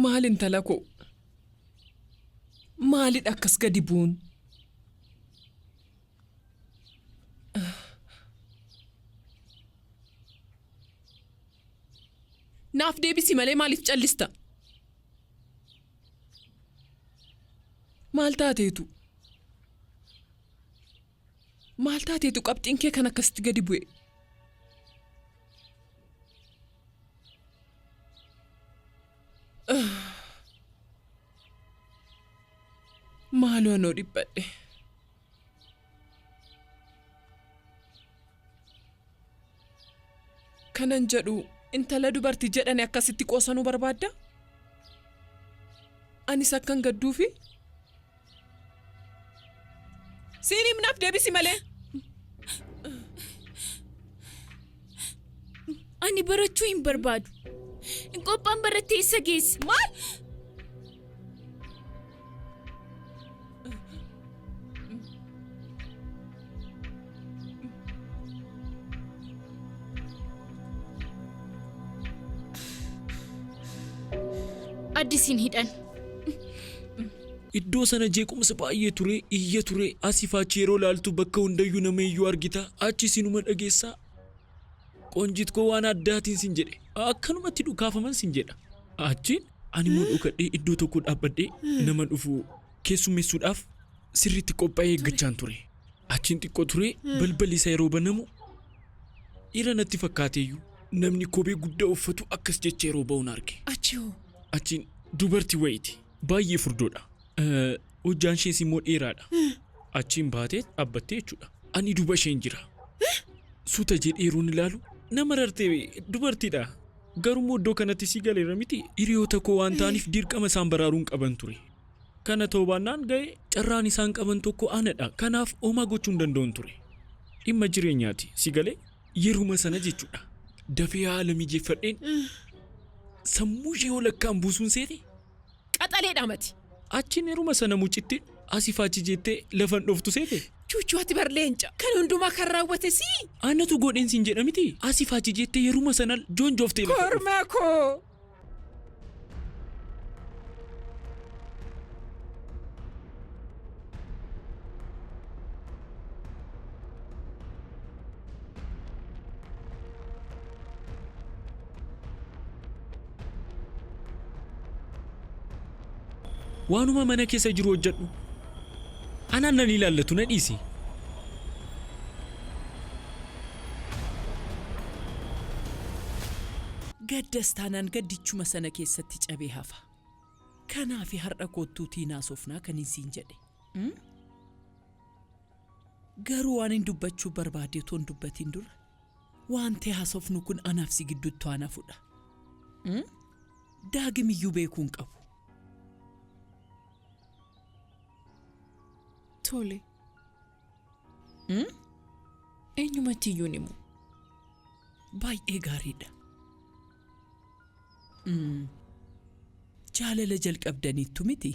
Maal intala koo? Maalidha akkas gadi buun? Naaf deebisi malee maaliif callista? Maal taateetu? Maal taateetu qabxiin kee kan akkasitti gadi bu'e? Maaloo anoo dhibbadhe? Kanan jedhu intala dubartii jedhani akkasitti qoosanuu barbaadda? Anis akkan gadduufi? Siin himnaaf deebisi malee. Ani barachuu hin barbaadu. Qophaan barattee isa geessi. Maal? Addisiin hidhan. Iddoo sana jeequmsa baay'ee ture, iyya ture, asifaachi yeroo laaltu bakka hundayyuu nama iyyuu argita, achi sinuma dhageessaa. Qoonjit koo waan addaatiin sin jedhe, akkanumatti dhukaafaman sin jedha. Achiin ani immoo dhukadhee iddoo tokko dhaabbadhee nama dhufu keessummeessuudhaaf sirriitti qophaa'ee eeggachaan ture. Achiin xiqqoo ture balballi isaa yeroo banamu dhiira natti fakkaateeyyuu namni kophee guddaa uffatu akkas jecha yeroo ba'uun arge. Achiin dubartii wayiiti baay'ee furdoodha. Hojjaan ishees immoo dheeraadha. Achiin baatee dhaabbattee jechuudha. Ani duuba isheen jira. Suuta jedhee yeroon ilaalu nama rartee dubartiidha. Garuu iddoo kanatti si galeera miti. Hiriyoota koo waan ta'aniif dirqama isaan baraaruun qaban ture. Kana ta'uu baannaan ga'e carraan isaan qaban tokko anadha. Kanaaf homaa gochuu hin danda'uun ture. Dhimma jireenyaati si galee yeruma sana jechuudha. Dafee haala mijeeffadheen sammuu ishee walakkaan buusuun seete. Qaxaleedha mati. Achiin yeruma sana mucitti asifaachi jettee lafan dhoftu seete. Chuuchuwaatti barleenca. Kan hundumaa kan raawwate si. Anatu godheen sin jedha miti. Asifaachi jettee yeruma sana joonjooftee lafa. Kormaa koo. Waanuma mana keessa jiru hojjedhu. Anaan nan ilaallatu na dhiisi. Gaddas taanaan gaddichuma sana keessatti cabee hafa. Kanaafi har'a koottuutii naasofnaa kan isiin jedhe. Garuu waan hin dubbachuu barbaade otoo hin dubbatiin dura waan ta'e haasofnu kun anaaf si gidduutti waan hafudha. Daagimiyyuu beekuun qabu. Tole. Eenyumatti iyyuu himu. Baay'ee gaariidha. Jaalala jalqabdaniittu miti.